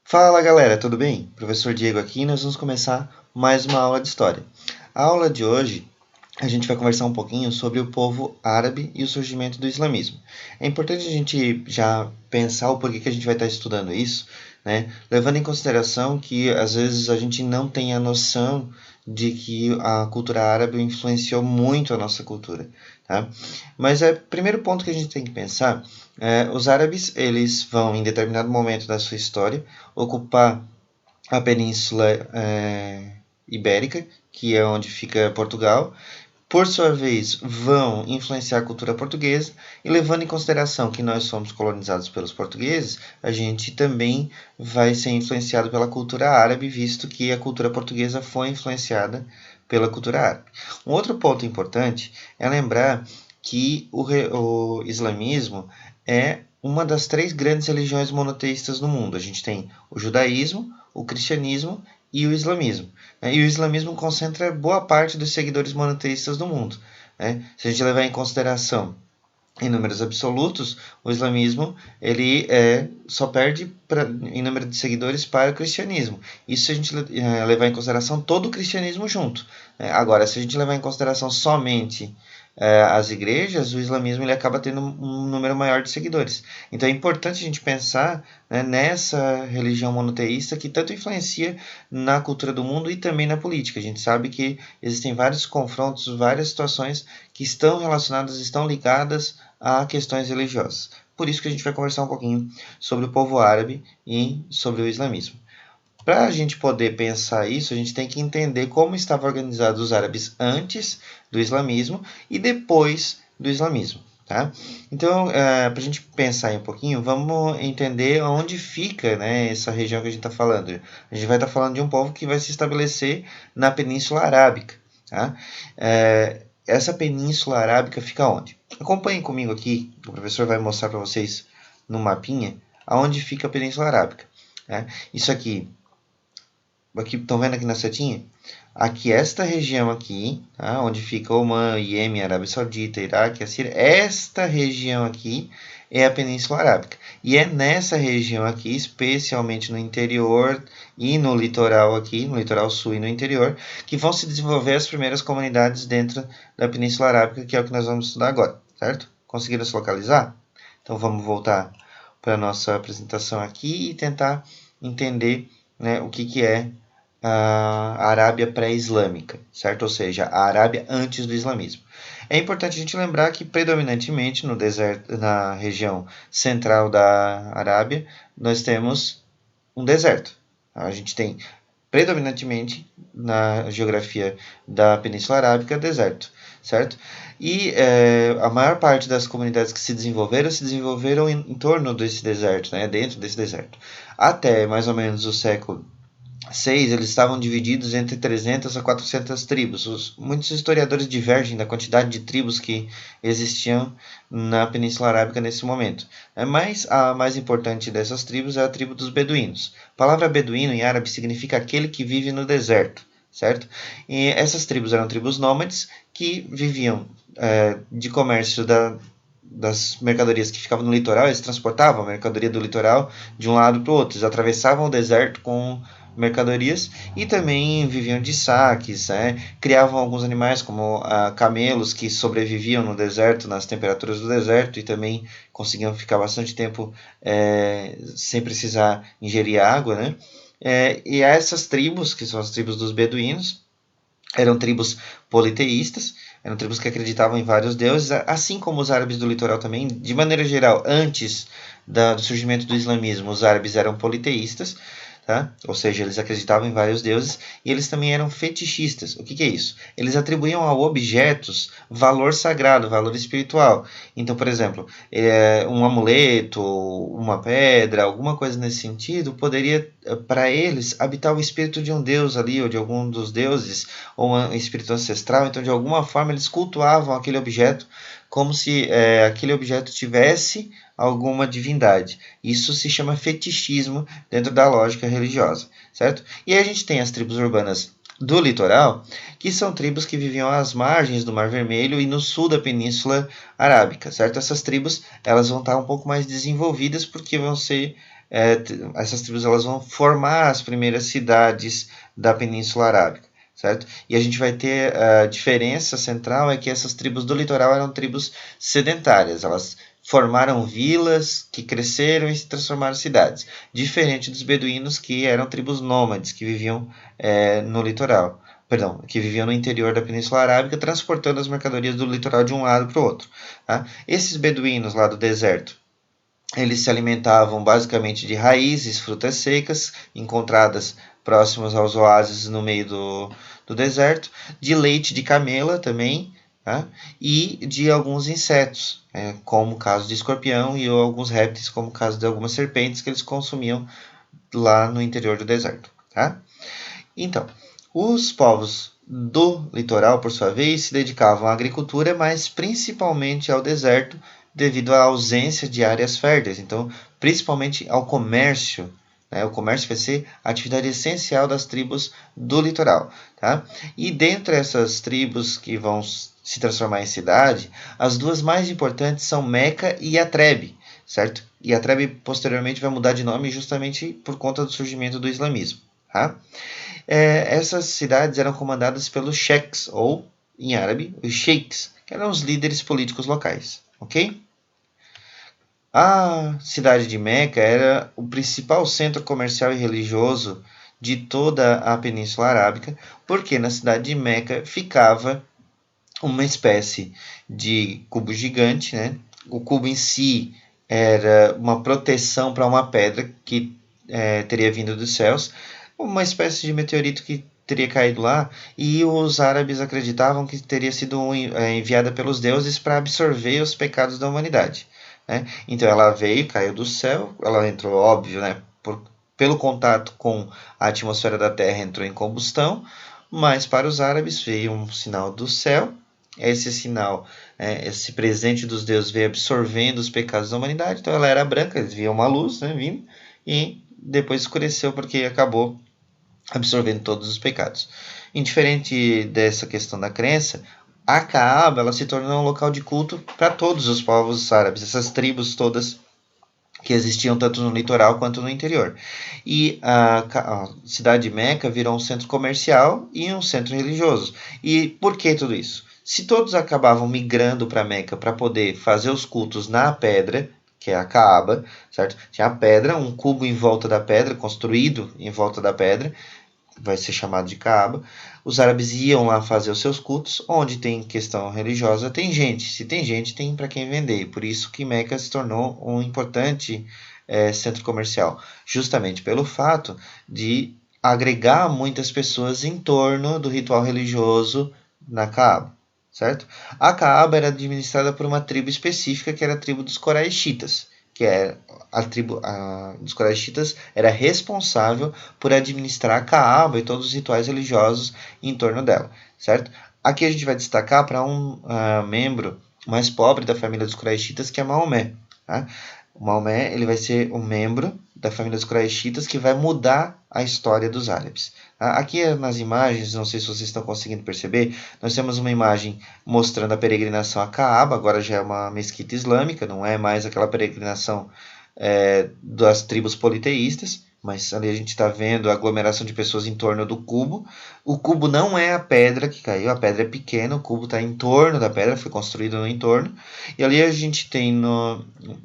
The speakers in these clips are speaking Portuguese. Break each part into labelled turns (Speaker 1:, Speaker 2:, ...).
Speaker 1: Fala galera, tudo bem? Professor Diego aqui e nós vamos começar mais uma aula de história. A aula de hoje a gente vai conversar um pouquinho sobre o povo árabe e o surgimento do islamismo. É importante a gente já pensar o porquê que a gente vai estar estudando isso, né? Levando em consideração que às vezes a gente não tem a noção de que a cultura árabe influenciou muito a nossa cultura, tá? Mas o primeiro ponto que a gente tem que pensar os árabes eles vão em determinado momento da sua história ocupar a Península Ibérica, que é onde fica Portugal. Por sua vez, vão influenciar a cultura portuguesa e levando em consideração que nós somos colonizados pelos portugueses, a gente também vai ser influenciado pela cultura árabe, visto que a cultura portuguesa foi influenciada pela cultura árabe. Um outro ponto importante é lembrar que o islamismo é uma das três grandes religiões monoteístas do mundo. A gente tem o judaísmo, o cristianismo e o islamismo. E o islamismo concentra boa parte dos seguidores monoteístas do mundo. Se a gente levar em consideração em números absolutos, o islamismo ele só perde em número de seguidores para o cristianismo. Isso se a gente levar em consideração todo o cristianismo junto. Agora, se a gente levar em consideração somente as igrejas, o islamismo ele acaba tendo um número maior de seguidores. Então é importante a gente pensar nessa religião monoteísta que tanto influencia na cultura do mundo e também na política. A gente sabe que existem vários confrontos, várias situações que estão relacionadas, estão ligadas a questões religiosas. Por isso que a gente vai conversar um pouquinho sobre o povo árabe e sobre o islamismo. Para a gente poder pensar isso, a gente tem que entender como estavam organizados os árabes antes do islamismo e depois do islamismo. Tá? Então, para a gente pensar aí um pouquinho, vamos entender onde fica essa região que a gente está falando. A gente vai estar falando de um povo que vai se estabelecer na Península Arábica. Tá? Essa Península Arábica fica onde? Acompanhem comigo aqui, o professor vai mostrar para vocês no mapinha aonde fica a Península Arábica. Isso aqui estão vendo aqui na setinha? Aqui, esta região aqui, tá? Onde fica Omã, Iêmen, Arábia Saudita, Iraque, a Síria, esta região aqui é a Península Arábica. E é nessa região aqui, especialmente no interior e no litoral aqui, no litoral sul e no interior, que vão se desenvolver as primeiras comunidades dentro da Península Arábica, que é o que nós vamos estudar agora, certo? Conseguiram se localizar? Então vamos voltar para a nossa apresentação aqui e tentar entender o que é a Arábia pré-islâmica, certo? Ou seja, a Arábia antes do islamismo. É importante a gente lembrar que predominantemente no deserto, na região central da Arábia, nós temos um deserto. A gente tem predominantemente na geografia da Península Arábica deserto, certo? E a maior parte das comunidades que se desenvolveram em torno desse deserto, dentro desse deserto. Até mais ou menos o século 6, eles estavam divididos entre 300 a 400 tribos. Muitos historiadores divergem da quantidade de tribos que existiam na Península Arábica nesse momento. Mas a mais importante dessas tribos é a tribo dos beduínos. A palavra beduíno em árabe significa aquele que vive no deserto, certo? E essas tribos eram tribos nômades que viviam de comércio das mercadorias que ficavam no litoral. Eles transportavam a mercadoria do litoral de um lado para o outro. Eles atravessavam o deserto com mercadorias e também viviam de saques, criavam alguns animais como camelos que sobreviviam no deserto, nas temperaturas do deserto e também conseguiam ficar bastante tempo sem precisar ingerir água, e essas tribos, que são as tribos dos beduínos, eram tribos politeístas, eram tribos que acreditavam em vários deuses, assim como os árabes do litoral também. De maneira geral, antes do surgimento do islamismo, os árabes eram politeístas, tá? Ou seja, eles acreditavam em vários deuses e eles também eram fetichistas. O que é isso? Eles atribuíam a objetos valor sagrado, valor espiritual. Então, por exemplo, um amuleto, uma pedra, alguma coisa nesse sentido, poderia, para eles, habitar o espírito de um deus ali, ou de algum dos deuses, ou um espírito ancestral. Então, de alguma forma, eles cultuavam aquele objeto como se aquele objeto tivesse alguma divindade. Isso se chama fetichismo dentro da lógica religiosa, certo? E aí a gente tem as tribos urbanas do litoral, que são tribos que viviam às margens do Mar Vermelho e no sul da Península Arábica, certo? Essas tribos elas vão estar um pouco mais desenvolvidas porque vão ser essas tribos elas vão formar as primeiras cidades da Península Arábica, certo? E a gente vai ter a diferença central é que essas tribos do litoral eram tribos sedentárias, elas formaram vilas que cresceram e se transformaram em cidades, diferente dos beduínos que eram tribos nômades que viviam no litoral. Perdão, que viviam no interior da Península Arábica, transportando as mercadorias do litoral de um lado para o outro. Tá? Esses beduínos lá do deserto, eles se alimentavam basicamente de raízes, frutas secas, encontradas próximas aos oásis no meio do deserto, de leite de camela também, tá? E de alguns insetos, como o caso de escorpião, e alguns répteis, como o caso de algumas serpentes que eles consumiam lá no interior do deserto. Tá? Então, os povos do litoral, por sua vez, se dedicavam à agricultura, mas principalmente ao deserto, devido à ausência de áreas férteis. Então, principalmente ao comércio. Né? O comércio vai ser a atividade essencial das tribos do litoral. Tá? E dentre essas tribos que vão se transformar em cidade, as duas mais importantes são Meca e Atrebe, certo? E Atrebe posteriormente vai mudar de nome justamente por conta do surgimento do islamismo. Tá? Essas cidades eram comandadas pelos sheiks, ou, em árabe, os sheiks, que eram os líderes políticos locais. Ok? A cidade de Meca era o principal centro comercial e religioso de toda a Península Arábica, porque na cidade de Meca ficava uma espécie de cubo gigante, né? O cubo em si era uma proteção para uma pedra que teria vindo dos céus, uma espécie de meteorito que teria caído lá, e os árabes acreditavam que teria sido enviada pelos deuses para absorver os pecados da humanidade. Né? Então ela veio, caiu do céu, ela entrou, óbvio, né, pelo contato com a atmosfera da Terra, entrou em combustão, mas para os árabes veio um sinal do céu. Esse sinal, esse presente dos deuses veio absorvendo os pecados da humanidade, então ela era branca, eles viam uma luz, né, vindo, e depois escureceu porque acabou absorvendo todos os pecados. Indiferente dessa questão da crença, a Kaaba ela se tornou um local de culto para todos os povos árabes, essas tribos todas que existiam tanto no litoral quanto no interior. E a cidade de Meca virou um centro comercial e um centro religioso. E por que tudo isso? Se todos acabavam migrando para Meca para poder fazer os cultos na pedra, que é a Kaaba, certo? Tinha a pedra, um cubo em volta da pedra, construído em volta da pedra, vai ser chamado de Kaaba. Os árabes iam lá fazer os seus cultos, onde tem questão religiosa, tem gente. Se tem gente, tem para quem vender. Por isso que Meca se tornou um importante centro comercial, justamente pelo fato de agregar muitas pessoas em torno do ritual religioso na Kaaba, certo? A Kaaba era administrada por uma tribo específica, que era a tribo dos Coraixitas, que é a tribo dos Coraixitas era responsável por administrar a Kaaba e todos os rituais religiosos em torno dela, certo? Aqui a gente vai destacar para um membro mais pobre da família dos Coraixitas, que é Maomé. Tá? O Maomé ele vai ser um membro da família dos Coraixitas que vai mudar a história dos árabes. Aqui nas imagens, não sei se vocês estão conseguindo perceber, nós temos uma imagem mostrando a peregrinação a Kaaba, agora já é uma mesquita islâmica, não é mais aquela peregrinação das tribos politeístas, mas ali a gente está vendo a aglomeração de pessoas em torno do cubo. O cubo não é a pedra que caiu, a pedra é pequena, o cubo está em torno da pedra, foi construído no entorno. E ali a gente tem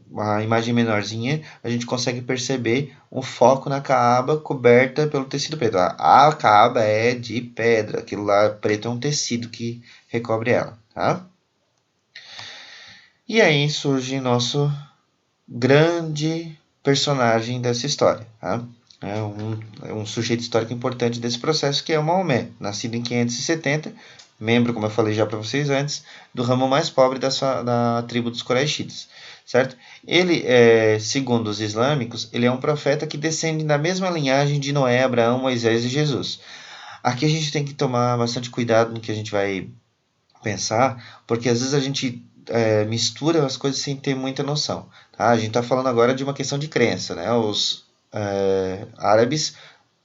Speaker 1: uma imagem menorzinha, a gente consegue perceber um foco na Kaaba coberta pelo tecido preto. A Kaaba é de pedra, aquilo lá preto é um tecido que recobre ela. Tá? E aí surge nosso grande personagem dessa história. Tá? É um sujeito histórico importante desse processo, que é o Maomé, nascido em 570, membro, como eu falei já para vocês antes, do ramo mais pobre da tribo dos Coraixitas. Certo? Ele, segundo os islâmicos, ele é um profeta que descende da mesma linhagem de Noé, Abraão, Moisés e Jesus. Aqui a gente tem que tomar bastante cuidado no que a gente vai pensar, porque às vezes a gente mistura as coisas sem ter muita noção. Tá? A gente está falando agora de uma questão de crença. Né? Os árabes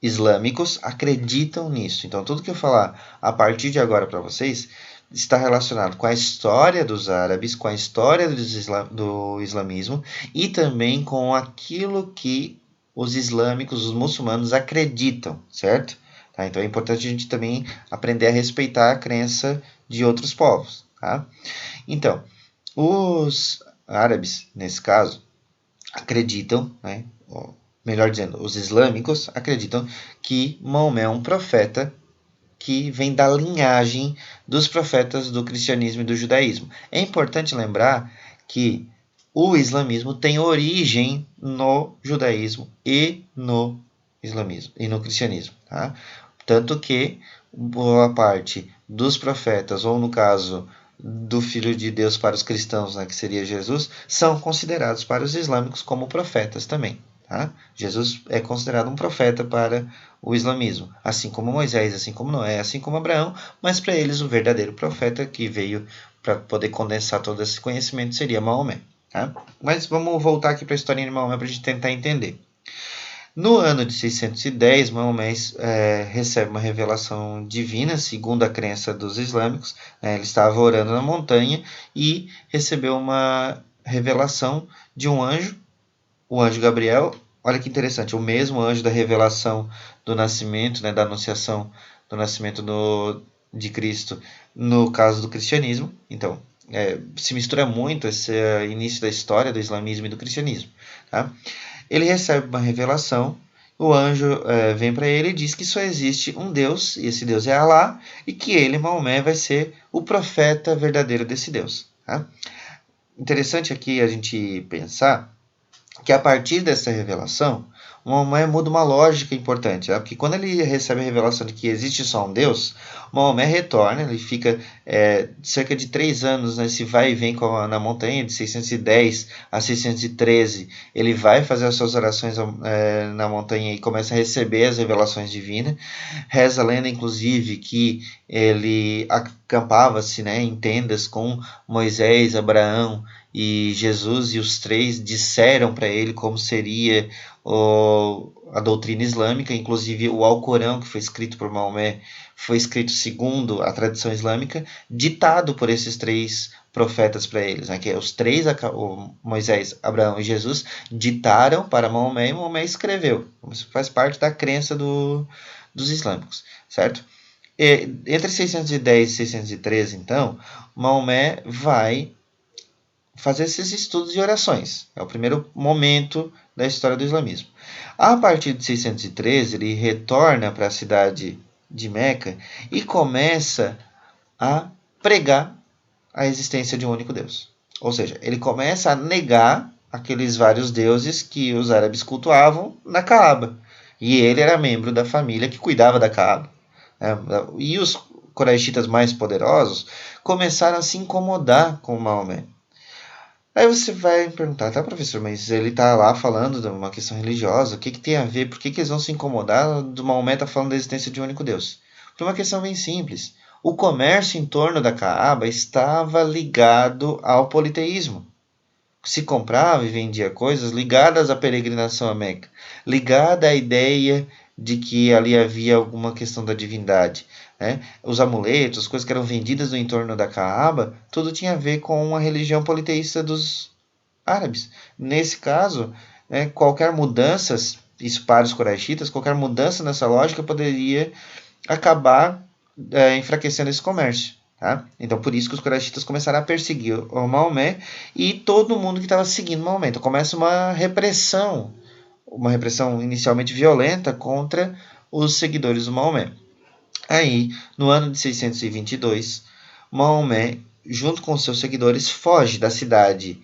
Speaker 1: islâmicos acreditam nisso. Então, tudo que eu falar a partir de agora para vocês está relacionado com a história dos árabes, com a história do islamismo e também com aquilo que os islâmicos, os muçulmanos acreditam, certo? Tá? Então, é importante a gente também aprender a respeitar a crença de outros povos. Tá? Então, os árabes, nesse caso, acreditam, né, melhor dizendo, os islâmicos acreditam que Maomé é um profeta que vem da linhagem dos profetas do cristianismo e do judaísmo. É importante lembrar que o islamismo tem origem no judaísmo e no islamismo e no cristianismo, tá? Tanto que boa parte dos profetas, ou no caso do Filho de Deus para os cristãos, né, que seria Jesus, são considerados para os islâmicos como profetas também. Tá? Jesus é considerado um profeta para o islamismo, assim como Moisés, assim como Noé, assim como Abraão, mas para eles o verdadeiro profeta que veio para poder condensar todo esse conhecimento seria Maomé. Tá? Mas vamos voltar aqui para a história de Maomé para a gente tentar entender. No ano de 610, Maomé recebe uma revelação divina, segundo a crença dos islâmicos. Ele estava orando na montanha e recebeu uma revelação de um anjo, o anjo Gabriel. Olha que interessante, o mesmo anjo da revelação do nascimento, né, da anunciação do nascimento de Cristo, no caso do cristianismo. Então, se mistura muito esse início da história do islamismo e do cristianismo. Tá? Ele recebe uma revelação, o anjo vem para ele e diz que só existe um Deus, e esse Deus é Alá, e que ele, Maomé, vai ser o profeta verdadeiro desse Deus. Tá? Interessante aqui a gente pensar que a partir dessa revelação, Maomé muda uma lógica importante, porque quando ele recebe a revelação de que existe só um Deus, Maomé retorna, ele fica cerca de 3 anos nesse vai e vem na montanha, de 610 a 613, ele vai fazer as suas orações na montanha e começa a receber as revelações divinas. Reza a lenda, inclusive, que ele acampava-se, né, em tendas com Moisés, Abraão e Jesus, e os três disseram para ele como seria a doutrina islâmica. Inclusive o Alcorão, que foi escrito por Maomé, foi escrito segundo a tradição islâmica, ditado por esses três profetas para eles, né? Que os três, Moisés, Abraão e Jesus, ditaram para Maomé e Maomé escreveu. Isso faz parte da crença dos islâmicos, certo? Entre 610 e 613, então, Maomé vai fazer esses estudos e orações. É o primeiro momento da história do islamismo. A partir de 613, ele retorna para a cidade de Meca e começa a pregar a existência de um único Deus. Ou seja, ele começa a negar aqueles vários deuses que os árabes cultuavam na Kaaba. E ele era membro da família que cuidava da Kaaba. E os quraishitas mais poderosos começaram a se incomodar com Maomé. Aí você vai perguntar, tá, professor, mas ele tá lá falando de uma questão religiosa, o que tem a ver? Por que eles vão se incomodar do Maomé tá falando da existência de um único Deus? Por uma questão bem simples. O comércio em torno da Kaaba estava ligado ao politeísmo. Se comprava e vendia coisas ligadas à peregrinação a Meca, ligada à ideia de que ali havia alguma questão da divindade. Né? Os amuletos, as coisas que eram vendidas no entorno da Kaaba, tudo tinha a ver com a religião politeísta dos árabes. Nesse caso, qualquer mudança, isso para os quraishitas, qualquer mudança nessa lógica poderia acabar enfraquecendo esse comércio. Tá? Então, por isso que os quraishitas começaram a perseguir o Maomé e todo mundo que estava seguindo Maomé. Então, começa uma repressão inicialmente violenta contra os seguidores do Maomé. Aí, no ano de 622, Maomé, junto com seus seguidores, foge da cidade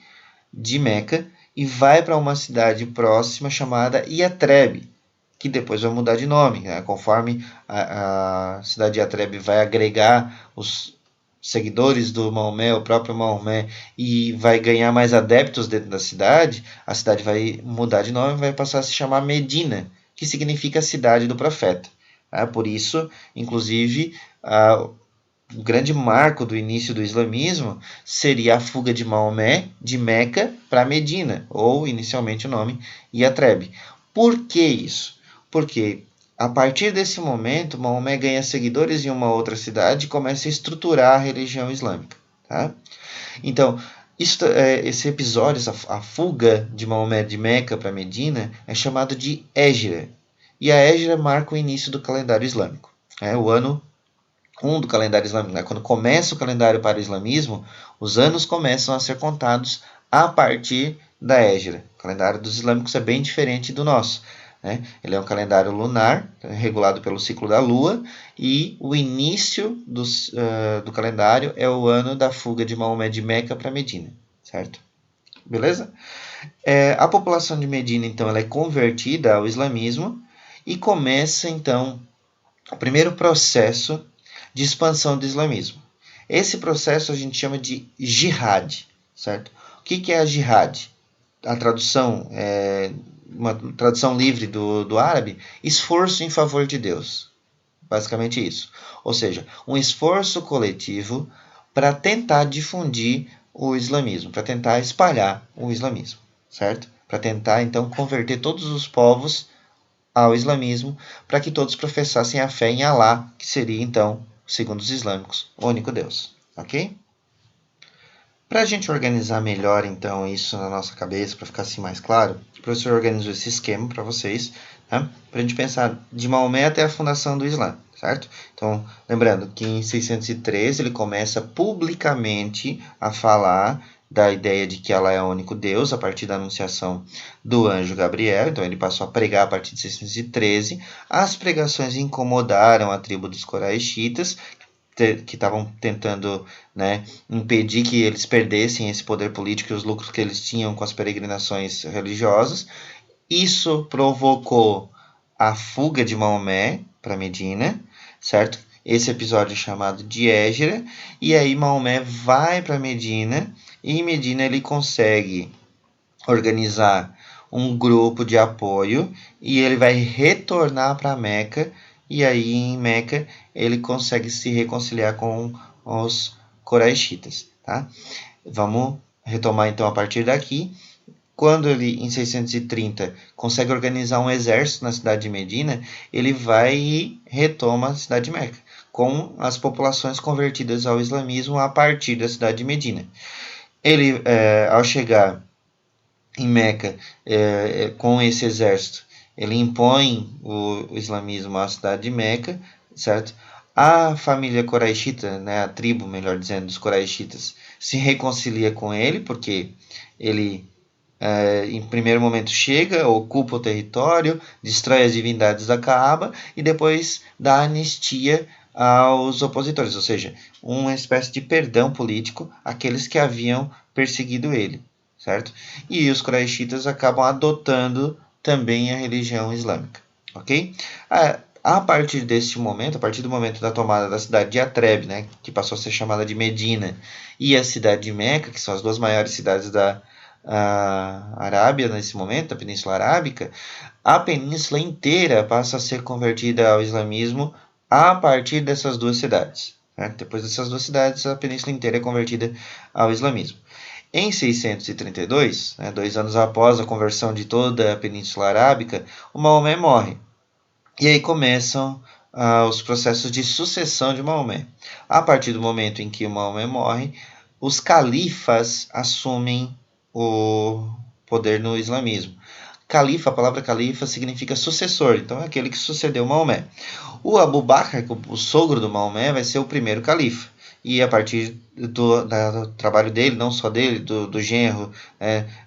Speaker 1: de Meca e vai para uma cidade próxima chamada Iatreb, que depois vai mudar de nome, né? Conforme a cidade de Iatreb vai agregar os seguidores do Maomé, o próprio Maomé, e vai ganhar mais adeptos dentro da cidade, a cidade vai mudar de nome e vai passar a se chamar Medina, que significa cidade do profeta. Por isso, inclusive, o grande marco do início do islamismo seria a fuga de Maomé de Meca para Medina, ou inicialmente o nome Iatreb. Por que isso? Porque A partir desse momento, Maomé ganha seguidores em uma outra cidade e começa a estruturar a religião islâmica. Tá? Então, esse episódio, a fuga de Maomé de Meca para Medina, é chamado de Hégira. E a Hégira marca o início do calendário islâmico. O ano 1 do calendário islâmico. Quando começa o calendário para o islamismo, os anos começam a ser contados a partir da Hégira. O calendário dos islâmicos é bem diferente do nosso. Ele é um calendário lunar, regulado pelo ciclo da Lua, e o início do calendário é o ano da fuga de Maomé de Meca para Medina, certo? Beleza? A população de Medina, então, ela é convertida ao islamismo e começa, então, o primeiro processo de expansão do islamismo. Esse processo a gente chama de jihad, certo? O que é a jihad? A tradução é uma tradução livre do árabe, esforço em favor de Deus. Basicamente isso. Ou seja, um esforço coletivo para tentar difundir o islamismo, para tentar espalhar o islamismo, certo? Para tentar, então, converter todos os povos ao islamismo, para que todos professassem a fé em Alá, que seria, então, segundo os islâmicos, o único Deus. Ok? Para a gente organizar melhor, então, isso na nossa cabeça, para ficar assim mais claro, o professor organizou esse esquema para vocês, tá? Para a gente pensar de Maomé até a fundação do Islã, certo? Então, lembrando que em 613 ele começa publicamente a falar da ideia de que Allah é o único Deus, a partir da anunciação do anjo Gabriel. Então, ele passou a pregar a partir de 613. As pregações incomodaram a tribo dos Coraixitas, que estavam tentando, impedir que eles perdessem esse poder político e os lucros que eles tinham com as peregrinações religiosas. Isso provocou a fuga de Maomé para Medina, certo? Esse episódio é chamado de Hégira, e aí Maomé vai para Medina, e em Medina ele consegue organizar um grupo de apoio, e ele vai retornar para Meca, e aí em Meca ele consegue se reconciliar com os Coraixitas, tá? Vamos retomar então a partir daqui. Quando ele, em 630, consegue organizar um exército na cidade de Medina, ele vai e retoma a cidade de Meca, com as populações convertidas ao islamismo a partir da cidade de Medina. Ele, ao chegar em Meca, com esse exército, ele impõe o islamismo à cidade de Meca, certo? A família Coraichita, a tribo, melhor dizendo, dos Coraichitas, se reconcilia com ele, porque ele, em primeiro momento, chega, ocupa o território, destrói as divindades da Kaaba e depois dá anistia aos opositores, ou seja, uma espécie de perdão político àqueles que haviam perseguido ele, certo? E os Quraishitas acabam adotando também a religião islâmica, ok? A partir deste momento, a partir do momento da tomada da cidade de Atreb, que passou a ser chamada de Medina, e a cidade de Meca, que são as duas maiores cidades da Arábia nesse momento, a Península Arábica, a península inteira passa a ser convertida ao islamismo a partir dessas duas cidades. Depois dessas duas cidades, a península inteira é convertida ao islamismo. Em 632, 2 anos após a conversão de toda a Península Arábica, o Maomé morre. E aí começam os processos de sucessão de Maomé. A partir do momento em que o Maomé morre, os califas assumem o poder no islamismo. Califa, a palavra califa significa sucessor, então é aquele que sucedeu Maomé. O Abu Bakr, o sogro do Maomé, vai ser o primeiro califa. E a partir do trabalho dele, não só dele, do genro,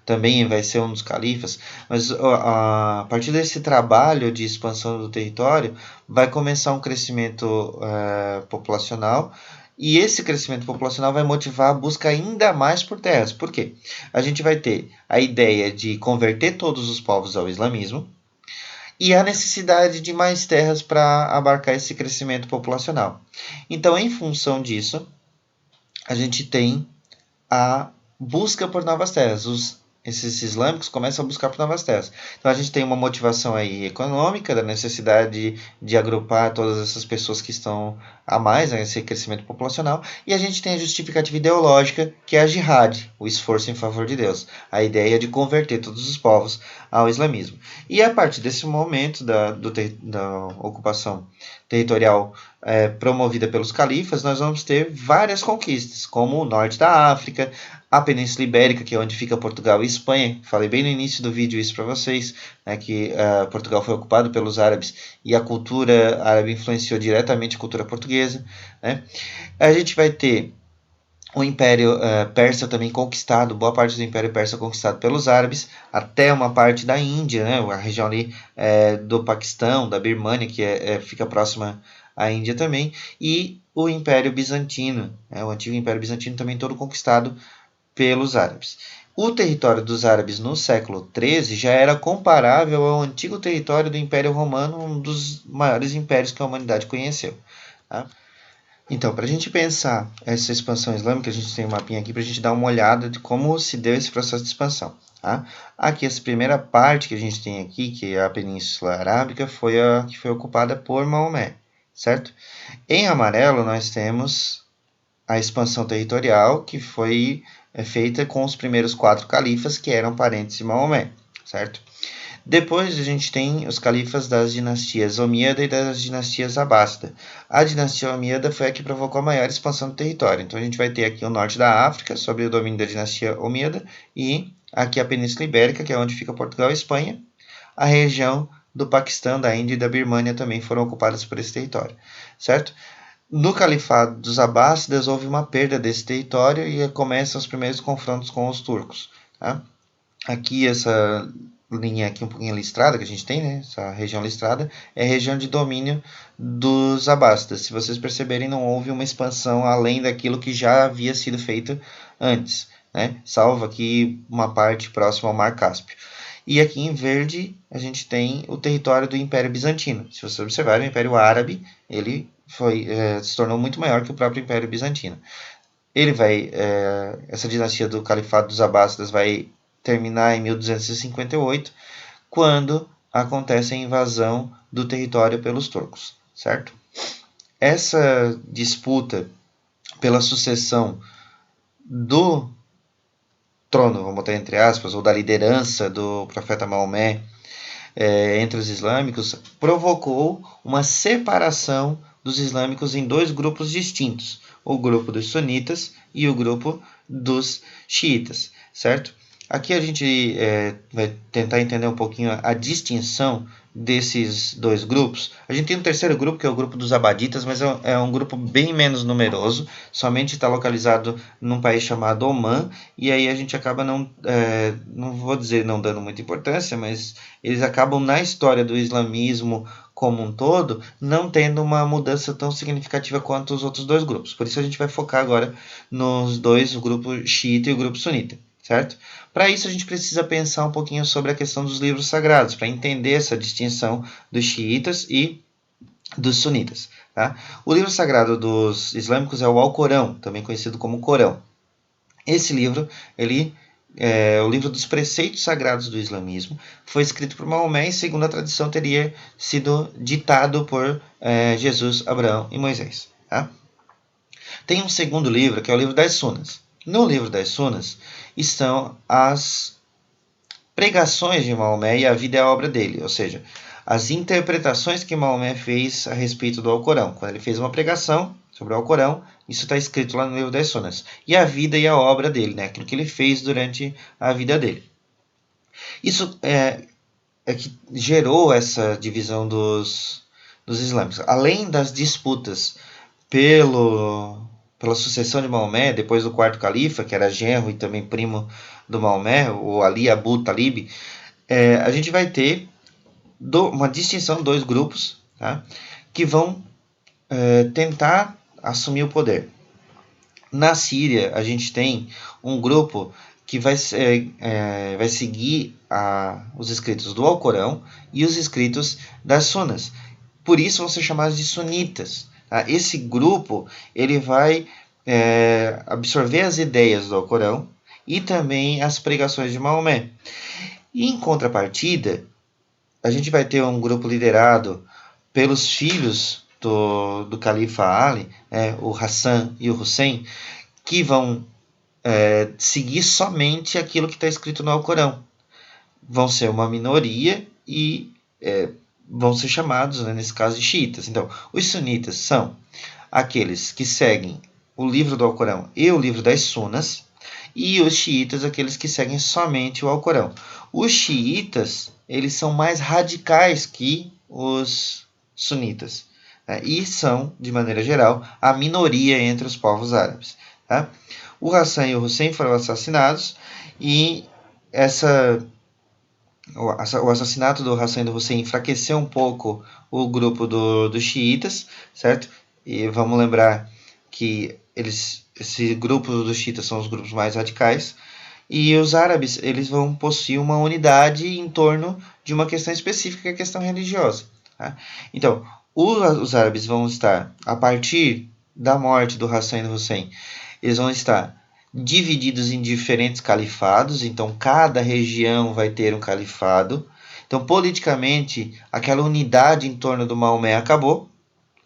Speaker 1: também vai ser um dos califas. Mas a partir desse trabalho de expansão do território, vai começar um crescimento populacional. E esse crescimento populacional vai motivar a busca ainda mais por terras. Por quê? A gente vai ter a ideia de converter todos os povos ao islamismo e a necessidade de mais terras para abarcar esse crescimento populacional. Então, em função disso, a gente tem a busca por novas terras. Os esses islâmicos começam a buscar por novas terras. Então a gente tem uma motivação aí econômica, da necessidade de agrupar todas essas pessoas que estão a mais, né, esse crescimento populacional, e a gente tem a justificativa ideológica, que é a jihad, o esforço em favor de Deus, a ideia de converter todos os povos ao islamismo. E a partir desse momento da ocupação territorial promovida pelos califas, nós vamos ter várias conquistas, como o norte da África, a Península Ibérica, que é onde fica Portugal e Espanha. Falei bem no início do vídeo isso para vocês, né, que Portugal foi ocupado pelos árabes e a cultura árabe influenciou diretamente a cultura portuguesa. Né? A gente vai ter o Império Persa também conquistado, boa parte do Império Persa conquistado pelos árabes, até uma parte da Índia, né, a região ali do Paquistão, da Birmânia, que fica próxima à Índia também, e o Império Bizantino, o antigo Império Bizantino também todo conquistado pelos árabes. O território dos árabes no século XIII já era comparável ao antigo território do Império Romano, um dos maiores impérios que a humanidade conheceu. Tá? Então, para a gente pensar essa expansão islâmica, a gente tem um mapinha aqui para a gente dar uma olhada de como se deu esse processo de expansão. Tá? Aqui, essa primeira parte que a gente tem aqui, que é a Península Arábica, foi a que foi ocupada por Maomé, certo? Em amarelo, nós temos a expansão territorial, que foi feita com os primeiros 4 califas, que eram parentes de Maomé, certo? Depois a gente tem os califas das dinastias Omíada e das dinastias Abássida. A dinastia Omíada foi a que provocou a maior expansão do território. Então a gente vai ter aqui o norte da África, sob o domínio da dinastia Omíada, e aqui a Península Ibérica, que é onde fica Portugal e Espanha. A região do Paquistão, da Índia e da Birmânia também foram ocupadas por esse território, certo? No califado dos Abássidas houve uma perda desse território e começam os primeiros confrontos com os turcos. Tá? Aqui essa linha aqui um pouquinho listrada que a gente tem, né? Essa região listrada é a região de domínio dos Abássidas. Se vocês perceberem, não houve uma expansão além daquilo que já havia sido feito antes, né? Salvo aqui uma parte próxima ao Mar Cáspio. E aqui em verde a gente tem o território do Império Bizantino. Se vocês observarem, o Império Árabe ele se tornou muito maior que o próprio Império Bizantino. Essa dinastia do Califado dos Abássidas vai terminar em 1258, quando acontece a invasão do território pelos turcos, certo? Essa disputa pela sucessão do trono, vamos botar entre aspas, ou da liderança do profeta Maomé entre os islâmicos, provocou uma separação dos islâmicos em 2 grupos distintos, o grupo dos sunitas e o grupo dos xiitas, certo? Aqui a gente vai tentar entender um pouquinho a distinção desses 2 grupos. A gente tem um terceiro grupo, que é o grupo dos abaditas, mas é um grupo bem menos numeroso, somente está localizado num país chamado Omã, e aí a gente acaba não vou dizer não dando muita importância, mas eles acabam na história do islamismo como um todo, não tendo uma mudança tão significativa quanto os outros 2 grupos. Por isso a gente vai focar agora nos 2, o grupo xiita e o grupo sunita, certo? Para isso a gente precisa pensar um pouquinho sobre a questão dos livros sagrados, para entender essa distinção dos xiitas e dos sunitas. Tá? O livro sagrado dos islâmicos é o Alcorão, também conhecido como Corão. Esse livro, ele é o livro dos preceitos sagrados do islamismo, foi escrito por Maomé e, segundo a tradição, teria sido ditado por Jesus, Abraão e Moisés. Tá? Tem um segundo livro, que é o livro das Sunas. No livro das Sunas estão as pregações de Maomé e a vida e a obra dele, ou seja, as interpretações que Maomé fez a respeito do Alcorão. Quando ele fez uma pregação sobre o Alcorão, isso está escrito lá no livro das Sunas. E a vida e a obra dele, né? Aquilo que ele fez durante a vida dele. Isso é que gerou essa divisão dos islâmicos. Além das disputas pela sucessão de Maomé, depois do 4º califa, que era genro e também primo do Maomé, o Ali Abu Talib, a gente vai ter uma distinção, 2 grupos, tá? Que vão tentar assumir o poder. Na Síria, a gente tem um grupo que vai seguir os escritos do Alcorão e os escritos das Sunas. Por isso vão ser chamados de sunitas. Tá? Esse grupo ele vai absorver as ideias do Alcorão e também as pregações de Maomé. E em contrapartida, a gente vai ter um grupo liderado pelos filhos do califa Ali, o Hassan e o Hussein, que vão seguir somente aquilo que está escrito no Alcorão. Vão ser uma minoria e vão ser chamados, né, nesse caso, de xiitas. Então, os sunitas são aqueles que seguem o livro do Alcorão e o livro das Sunas, e os xiitas, aqueles que seguem somente o Alcorão. Os xiitas, eles são mais radicais que os sunitas, né? E são, de maneira geral, a minoria entre os povos árabes. Tá? O Hassan e o Hussein foram assassinados e o assassinato do Hassan e do Hussein enfraqueceu um pouco o grupo dos xiitas, certo? E vamos lembrar que esse grupo dos xiitas são os grupos mais radicais, e os árabes eles vão possuir uma unidade em torno de uma questão específica, que é a questão religiosa. Tá? Então, os árabes vão estar, a partir da morte do Hassan e do Hussein, eles vão estar divididos em diferentes califados, então cada região vai ter um califado. Então, politicamente, aquela unidade em torno do Maomé acabou.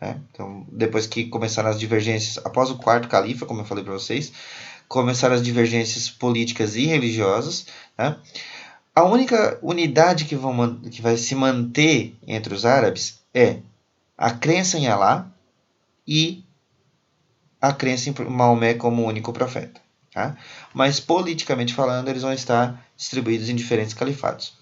Speaker 1: Né? Então, depois que começaram as divergências, após o quarto califa, como eu falei para vocês, começaram as divergências políticas e religiosas. Né? A única unidade que vai se manter entre os árabes é a crença em Alá e a crença em Maomé como único profeta. Tá? Mas, politicamente falando, eles vão estar distribuídos em diferentes califados.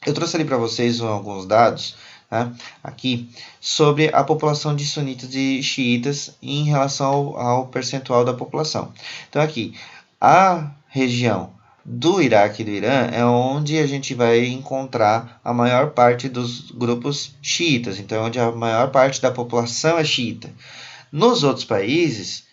Speaker 1: Eu trouxe ali para vocês alguns dados, tá? Aqui, sobre a população de sunitas e xiitas em relação ao percentual da população. Então, aqui, a região do Iraque e do Irã é onde a gente vai encontrar a maior parte dos grupos xiitas, então onde a maior parte da população é xiita. Nos outros países,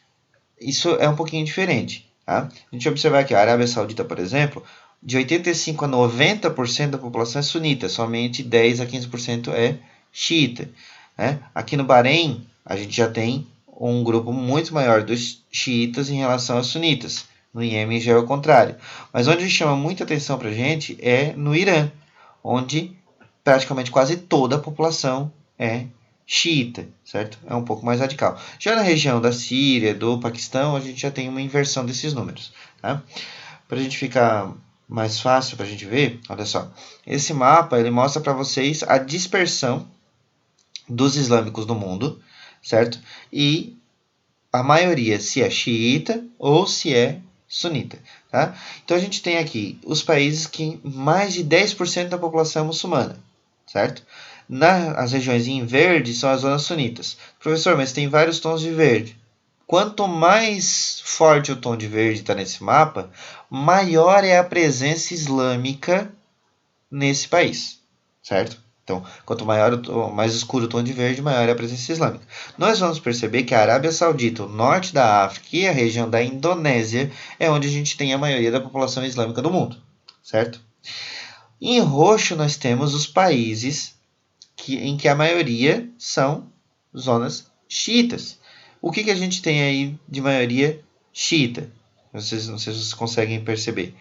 Speaker 1: isso é um pouquinho diferente. Tá? A gente observar que a Arábia Saudita, por exemplo, de 85% a 90% da população é sunita, somente 10% a 15% é xiita. Né? Aqui no Bahrein, a gente já tem um grupo muito maior dos xiitas em relação aos sunitas. No Iêmen já é o contrário. Mas onde chama muita atenção para a gente é no Irã, onde praticamente quase toda a população é xiita, certo? É um pouco mais radical. Já na região da Síria, do Paquistão, a gente já tem uma inversão desses números. Tá? Para a gente ficar mais fácil para a gente ver, olha só. Esse mapa ele mostra para vocês a dispersão dos islâmicos no mundo, certo? E a maioria se é xiita ou se é sunita. Tá? Então a gente tem aqui os países que mais de 10% da população é muçulmana, certo? As regiões em verde são as zonas sunitas. Professor, mas tem vários tons de verde. Quanto mais forte o tom de verde está nesse mapa, maior é a presença islâmica nesse país, certo? Então, quanto mais escuro o tom de verde, maior é a presença islâmica. Nós vamos perceber que a Arábia Saudita, o norte da África e a região da Indonésia é onde a gente tem a maioria da população islâmica do mundo, certo? Em roxo nós temos os países em que a maioria são zonas xiitas. O que a gente tem aí de maioria xiita? Não sei se vocês conseguem perceber.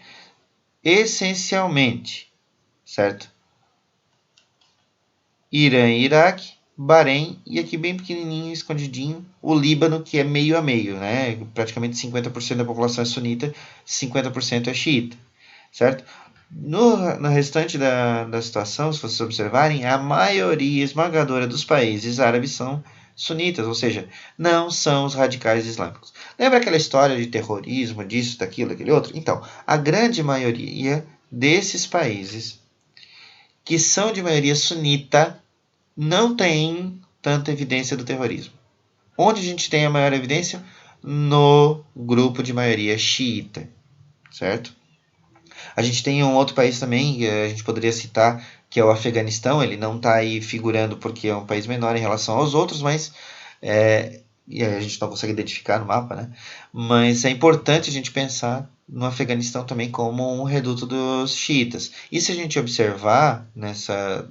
Speaker 1: Essencialmente, certo? Irã e Iraque, Bahrein e aqui bem pequenininho, escondidinho, o Líbano, que é meio a meio, né? Praticamente 50% da população é sunita, 50% é xiita, certo? No restante da situação, se vocês observarem, a maioria esmagadora dos países árabes são sunitas, ou seja, não são os radicais islâmicos. Lembra aquela história de terrorismo, disso, daquilo, daquele outro? Então, a grande maioria desses países, que são de maioria sunita, não tem tanta evidência do terrorismo. Onde a gente tem a maior evidência? No grupo de maioria xiita, certo? A gente tem um outro país também, que a gente poderia citar, que é o Afeganistão. Ele não está aí figurando porque é um país menor em relação aos outros, mas e a gente não consegue identificar no mapa, né? Mas é importante a gente pensar no Afeganistão também como um reduto dos xiitas. E se a gente observar nessa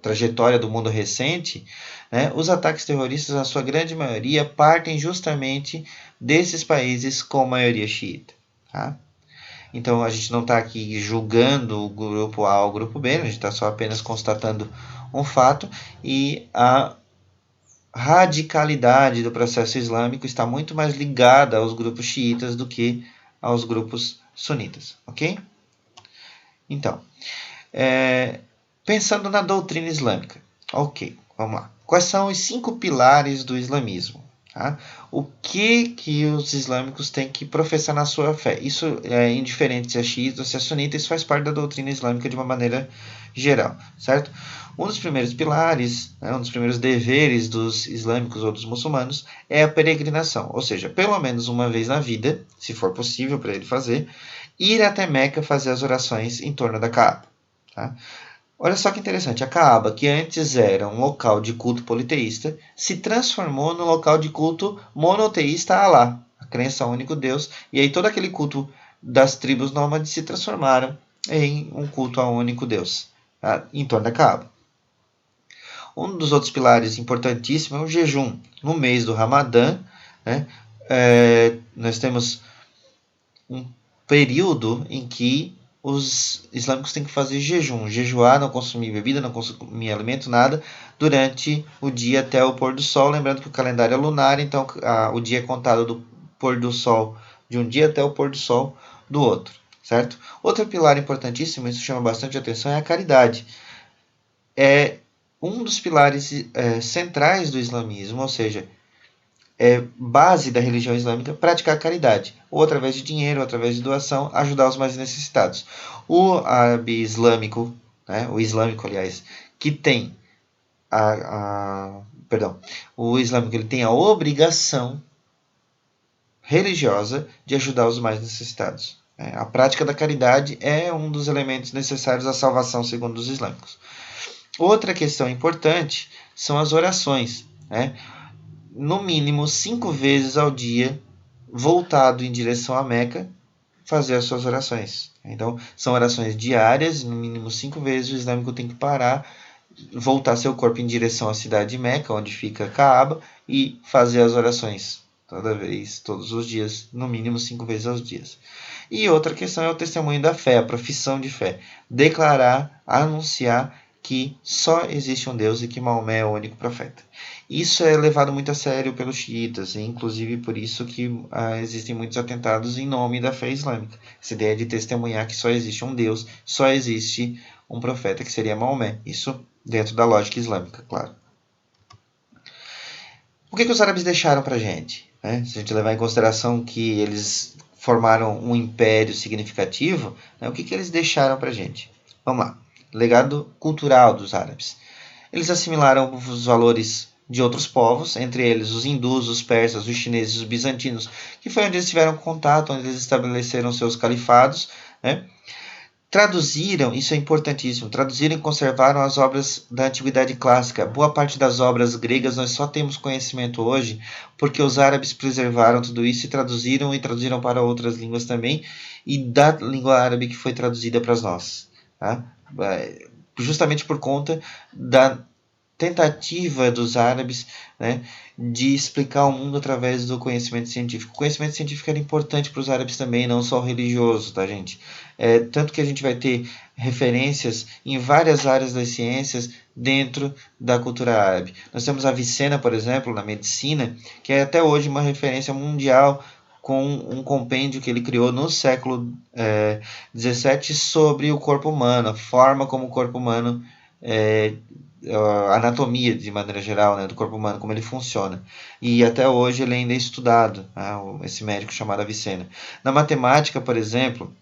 Speaker 1: trajetória do mundo recente, né, os ataques terroristas, na sua grande maioria, partem justamente desses países com maioria xiita. Tá? Então a gente não está aqui julgando o grupo A ou o grupo B, a gente está só apenas constatando um fato, e a radicalidade do processo islâmico está muito mais ligada aos grupos xiitas do que aos grupos sunitas, ok? Então, pensando na doutrina islâmica, ok, vamos lá. Quais são os 5 pilares do islamismo? Tá? O que os islâmicos têm que professar na sua fé? Isso é indiferente se é xiita ou se é sunita, isso faz parte da doutrina islâmica de uma maneira geral, certo? Um dos primeiros pilares, um dos primeiros deveres dos islâmicos ou dos muçulmanos é a peregrinação, ou seja, pelo menos uma vez na vida, se for possível para ele fazer, ir até Meca fazer as orações em torno da Kaaba. Tá? Olha só que interessante, a Kaaba, que antes era um local de culto politeísta, se transformou num local de culto monoteísta a Alá, a crença ao único Deus, e aí todo aquele culto das tribos nômades se transformaram em um culto ao único Deus, tá? Em torno da Kaaba. Um dos outros pilares importantíssimos é o jejum. No mês do Ramadã, né, nós temos um período em que os islâmicos têm que fazer jejum, jejuar, não consumir bebida, não consumir alimento, nada, durante o dia até o pôr do sol. Lembrando que o calendário é lunar, então o dia é contado do pôr do sol de um dia até o pôr do sol do outro, certo? Outro pilar importantíssimo, isso chama bastante atenção, é a caridade. É um dos pilares centrais do islamismo, ou seja, base da religião islâmica, praticar a caridade, ou através de dinheiro, ou através de doação, ajudar os mais necessitados. O árabe islâmico, o islâmico, aliás, que tem perdão, o islâmico ele tem a obrigação religiosa de ajudar os mais necessitados. A prática da caridade é um dos elementos necessários à salvação, segundo os islâmicos. Outra questão importante são as orações, no mínimo 5 vezes ao dia, voltado em direção à Meca, fazer as suas orações. Então, são orações diárias, no mínimo 5 vezes o islâmico tem que parar, voltar seu corpo em direção à cidade de Meca, onde fica Kaaba, e fazer as orações toda vez, todos os dias, no mínimo 5 vezes aos dias. E outra questão é o testemunho da fé, a profissão de fé. Declarar, anunciar que só existe um Deus e que Maomé é o único profeta. Isso é levado muito a sério pelos xiitas, e inclusive por isso que existem muitos atentados em nome da fé islâmica. Essa ideia de testemunhar que só existe um Deus, só existe um profeta, que seria Maomé. Isso dentro da lógica islâmica, claro. O que os árabes deixaram para a gente? Se a gente levar em consideração que eles formaram um império significativo, o que eles deixaram para a gente? Vamos lá. Legado cultural dos árabes. Eles assimilaram os valores de outros povos, entre eles os hindus, os persas, os chineses, os bizantinos, que foi onde eles tiveram contato, onde eles estabeleceram seus califados. Traduziram, isso é importantíssimo, traduziram e conservaram as obras da Antiguidade Clássica. Boa parte das obras gregas nós só temos conhecimento hoje porque os árabes preservaram tudo isso e traduziram para outras línguas também, e da língua árabe que foi traduzida para nós. Tá? Justamente por conta da tentativa dos árabes, de explicar o mundo através do conhecimento científico. O conhecimento científico era importante para os árabes também, não só o religioso, tá, gente? Tanto que a gente vai ter referências em várias áreas das ciências dentro da cultura árabe. Nós temos a Avicena, por exemplo, na medicina, que é até hoje uma referência mundial, com um compêndio que ele criou no século XVII sobre o corpo humano, a forma como o corpo humano a anatomia de maneira geral, do corpo humano, como ele funciona. E até hoje ele ainda é estudado, esse médico chamado Avicena. Na matemática, por exemplo,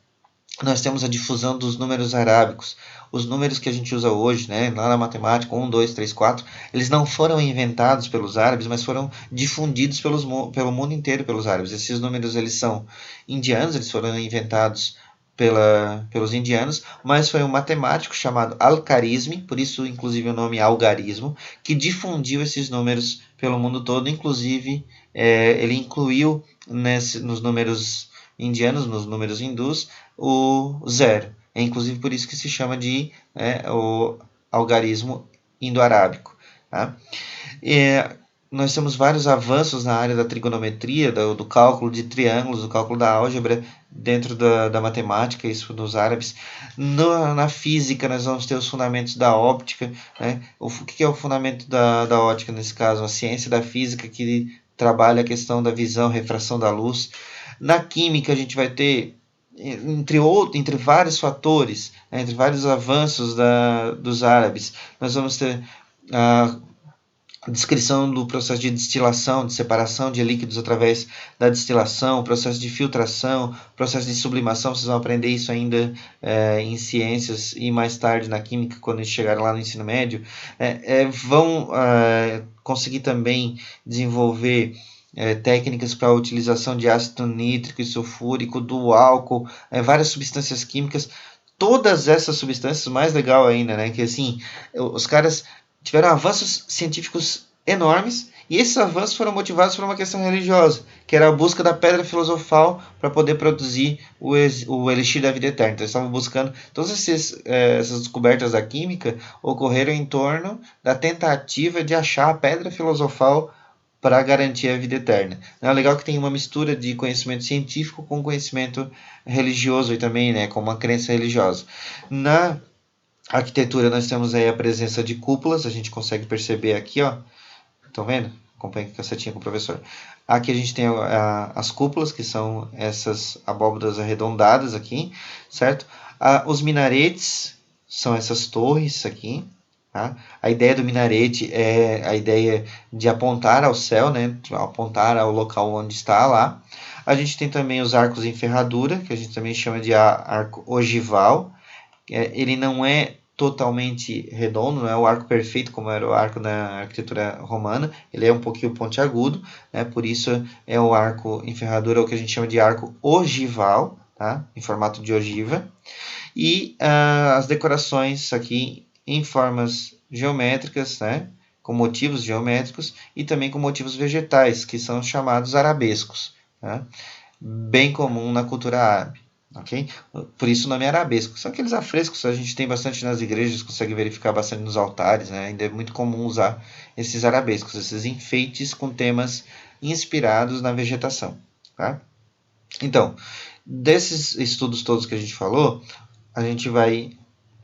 Speaker 1: nós temos a difusão dos números arábicos. Os números que a gente usa hoje, lá na matemática, 1, 2, 3, 4, eles não foram inventados pelos árabes, mas foram difundidos pelo mundo inteiro pelos árabes. Esses números eles são indianos, eles foram inventados pelos indianos, mas foi um matemático chamado Al-Khwarizmi, por isso inclusive o nome algarismo, que difundiu esses números pelo mundo todo, inclusive ele incluiu nos números indianos, nos números hindus, o zero. É inclusive por isso que se chama de o algarismo indo-arábico. Tá? nós temos vários avanços na área da trigonometria, do cálculo de triângulos, do cálculo da álgebra dentro da matemática, isso dos árabes. Na física, nós vamos ter os fundamentos da óptica. Né? O que é o fundamento da óptica nesse caso? A ciência da física que trabalha a questão da visão, refração da luz. Na química, a gente vai ter, entre vários fatores, né, entre vários avanços dos árabes, nós vamos ter a descrição do processo de destilação, de separação de líquidos através da destilação, processo de filtração, processo de sublimação. Vocês vão aprender isso ainda em ciências e mais tarde na química, quando eles chegarem lá no ensino médio. Vão conseguir também desenvolver técnicas para a utilização de ácido nítrico e sulfúrico, do álcool, várias substâncias químicas. Todas essas substâncias, mais legal ainda, né, que assim, os caras tiveram avanços científicos enormes, e esses avanços foram motivados por uma questão religiosa, que era a busca da pedra filosofal para poder produzir o elixir da vida eterna. Então, eles estavam buscando. Todas essas descobertas da química ocorreram em torno da tentativa de achar a pedra filosofal para garantir a vida eterna. É legal que tem uma mistura de conhecimento científico com conhecimento religioso e também, né, com uma crença religiosa. Na arquitetura, nós temos aí a presença de cúpulas, a gente consegue perceber aqui, ó. Estão vendo? Acompanha aqui a setinha com o professor. Aqui a gente tem as cúpulas, que são essas abóbadas arredondadas aqui, certo? Os minaretes são essas torres aqui. Tá? A ideia do minarete é a ideia de apontar ao céu, né? Apontar ao local onde está lá. A gente tem também os arcos em ferradura, que a gente também chama de arco ogival. Ele não é totalmente redondo, não é o arco perfeito como era o arco na arquitetura romana, ele é um pouquinho pontiagudo, né? Por isso é o arco em ferradura, o que a gente chama de arco ogival, tá? Em formato de ogiva. E as decorações aqui em formas geométricas, né? Com motivos geométricos e também com motivos vegetais, que são chamados arabescos, tá? Bem comum na cultura árabe. Okay? Por isso o nome é arabesco. São aqueles afrescos que a gente tem bastante nas igrejas, consegue verificar bastante nos altares, né? Ainda é muito comum usar esses arabescos, esses enfeites com temas inspirados na vegetação. Tá? Então, desses estudos todos que a gente falou, a gente vai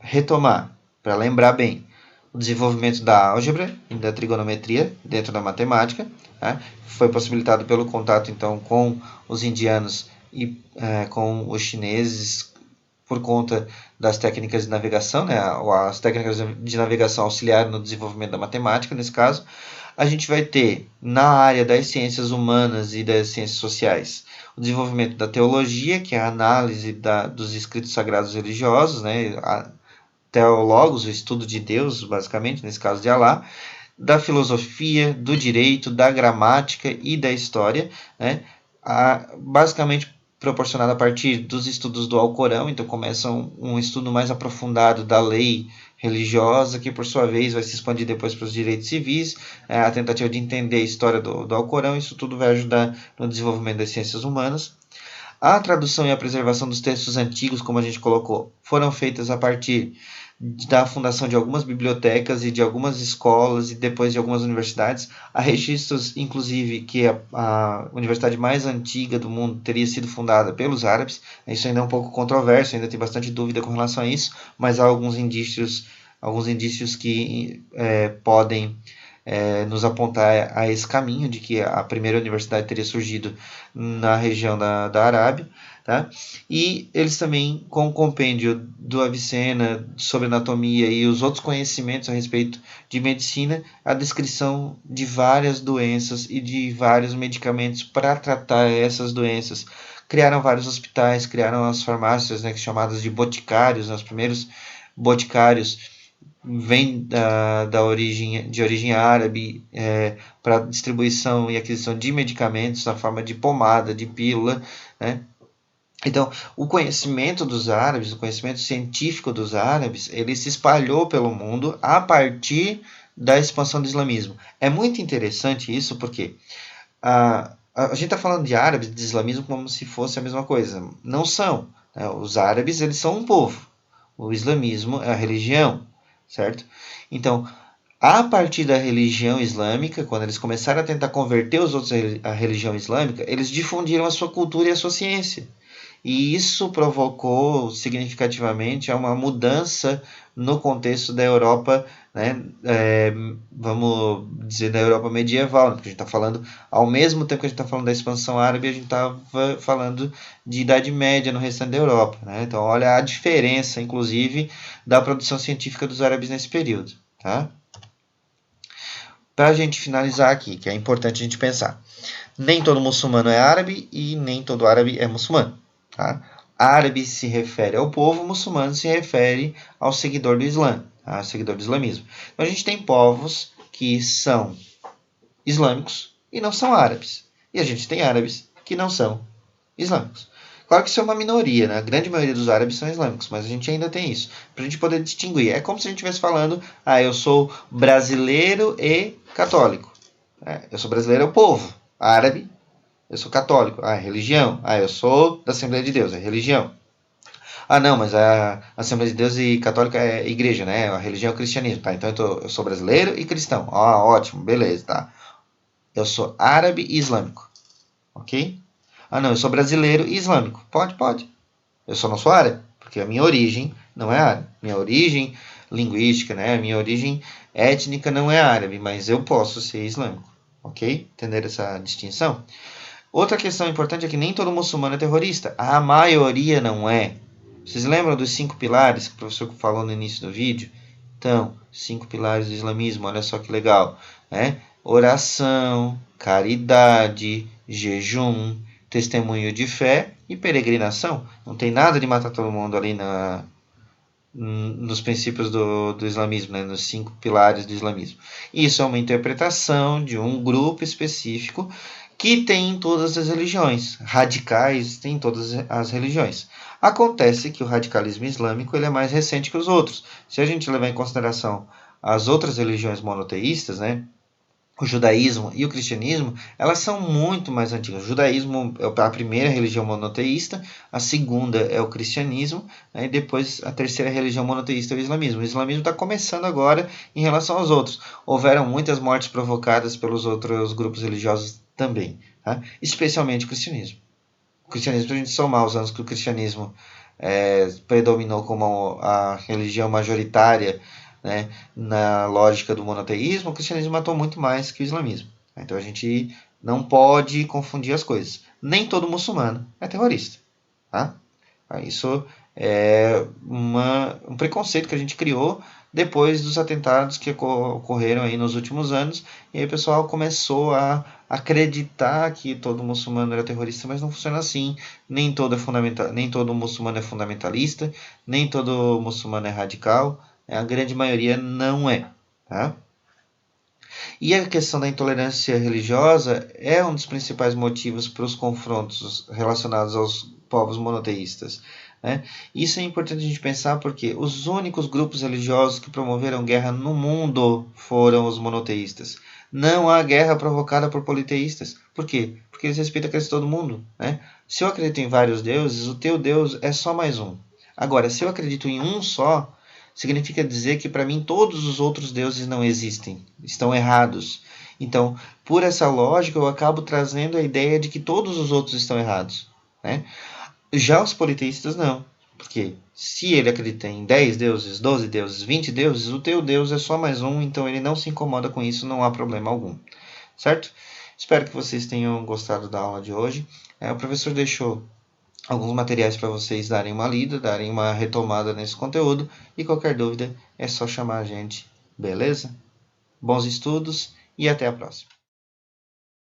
Speaker 1: retomar, para lembrar bem, o desenvolvimento da álgebra e da trigonometria dentro da matemática. Tá? Foi possibilitado pelo contato então com os indianos e com os chineses por conta das técnicas de navegação, né? As técnicas de navegação auxiliaram no desenvolvimento da matemática, nesse caso. A gente vai ter, na área das ciências humanas e das ciências sociais, o desenvolvimento da teologia, que é a análise dos escritos sagrados religiosos, né? A teólogos, o estudo de Deus, basicamente, nesse caso de Alá, da filosofia, do direito, da gramática e da história, né? Basicamente proporcionado a partir dos estudos do Alcorão, então começa um estudo mais aprofundado da lei religiosa, que por sua vez vai se expandir depois para os direitos civis, a tentativa de entender a história do Alcorão, isso tudo vai ajudar no desenvolvimento das ciências humanas. A tradução e a preservação dos textos antigos, como a gente colocou, foram feitas a partir da fundação de algumas bibliotecas e de algumas escolas e depois de algumas universidades. Há registros, inclusive, que a universidade mais antiga do mundo teria sido fundada pelos árabes. Isso ainda é um pouco controverso, ainda tem bastante dúvida com relação a isso, mas há alguns indícios que podem nos apontar a esse caminho de que a primeira universidade teria surgido na região da Arábia. Tá? E eles também, com o compêndio do Avicena sobre anatomia e os outros conhecimentos a respeito de medicina, a descrição de várias doenças e de vários medicamentos para tratar essas doenças. Criaram vários hospitais, criaram as farmácias, né, chamadas de boticários. Os primeiros boticários vêm de origem árabe, para distribuição e aquisição de medicamentos na forma de pomada, de pílula, né? Então, o conhecimento dos árabes, o conhecimento científico dos árabes, ele se espalhou pelo mundo a partir da expansão do islamismo. É muito interessante isso porque a gente está falando de árabes, de islamismo, como se fosse a mesma coisa. Não são. Né? Os árabes, eles são um povo. O islamismo é a religião, certo? Então, A partir da religião islâmica, quando eles começaram a tentar converter os outros à religião islâmica, eles difundiram a sua cultura e a sua ciência. E isso provocou significativamente uma mudança no contexto da Europa, né, vamos dizer, da Europa medieval, porque a gente está falando, ao mesmo tempo que a gente está falando da expansão árabe, a gente estava falando de Idade Média no restante da Europa. Né? Então, olha a diferença, inclusive, da produção científica dos árabes nesse período. Tá? Para a gente finalizar aqui, que é importante a gente pensar, nem todo muçulmano é árabe e nem todo árabe é muçulmano. Tá? Árabe se refere ao povo, muçulmano se refere ao seguidor do Islã, tá? Seguidor do islamismo. Então a gente tem povos que são islâmicos e não são árabes. E a gente tem árabes que não são islâmicos. Claro que isso é uma minoria, né? A grande maioria dos árabes são islâmicos, mas a gente ainda tem isso. Para a gente poder distinguir. É como se a gente estivesse falando, eu sou brasileiro e católico. Eu sou brasileiro, é o povo. Árabe, eu sou católico. É religião. Eu sou da Assembleia de Deus, é religião. Não, mas a Assembleia de Deus e católica é igreja, né? A religião é o cristianismo, tá? Então eu sou brasileiro e cristão. Ótimo, beleza, tá? Eu sou árabe e islâmico, ok? Não, eu sou brasileiro e islâmico. Pode. Eu só não sou árabe, porque a minha origem não é árabe. Minha origem linguística, né? A minha origem étnica não é árabe, mas eu posso ser islâmico, ok? Entender essa distinção? Outra questão importante é que nem todo muçulmano é terrorista. A maioria não é. Vocês lembram dos 5 pilares que o professor falou no início do vídeo? Então, 5 pilares do islamismo, olha só que legal. Né? Oração, caridade, jejum, testemunho de fé e peregrinação. Não tem nada de matar todo mundo ali nos princípios do islamismo, né? Nos 5 pilares do islamismo. Isso é uma interpretação de um grupo específico que tem em todas as religiões. Radicais tem em todas as religiões. Acontece que o radicalismo islâmico ele é mais recente que os outros. Se a gente levar em consideração as outras religiões monoteístas, né, o judaísmo e o cristianismo, elas são muito mais antigas. O judaísmo é a primeira religião monoteísta, a segunda é o cristianismo, né, e depois a terceira religião monoteísta é o islamismo. O islamismo está começando agora em relação aos outros. Houveram muitas mortes provocadas pelos outros grupos religiosos também, tá? Especialmente o cristianismo. O cristianismo, para a gente somar os anos que o cristianismo predominou como a religião majoritária, né, na lógica do monoteísmo, o cristianismo matou muito mais que o islamismo. Então a gente não pode confundir as coisas. Nem todo muçulmano é terrorista. Tá? Isso é um preconceito que a gente criou depois dos atentados que ocorreram aí nos últimos anos, e aí o pessoal começou a acreditar que todo muçulmano era terrorista, mas não funciona assim. Nem todo muçulmano é fundamentalista, nem todo muçulmano é radical, a grande maioria não é. Tá? E a questão da intolerância religiosa é um dos principais motivos para os confrontos relacionados aos povos monoteístas. Né? Isso é importante a gente pensar porque os únicos grupos religiosos que promoveram guerra no mundo foram os monoteístas. Não há guerra provocada por politeístas. Por quê? Porque eles respeitam a crença de todo mundo. Né? Se eu acredito em vários deuses, o teu Deus é só mais um. Agora, se eu acredito em um só, significa dizer que para mim todos os outros deuses não existem, estão errados. Então, por essa lógica, eu acabo trazendo a ideia de que todos os outros estão errados. Né? Já os politeístas não, porque se ele acredita em 10 deuses, 12 deuses, 20 deuses, o teu Deus é só mais um, então ele não se incomoda com isso, não há problema algum. Certo? Espero que vocês tenham gostado da aula de hoje. O professor deixou alguns materiais para vocês darem uma lida, darem uma retomada nesse conteúdo, e qualquer dúvida é só chamar a gente, beleza? Bons estudos e até a próxima.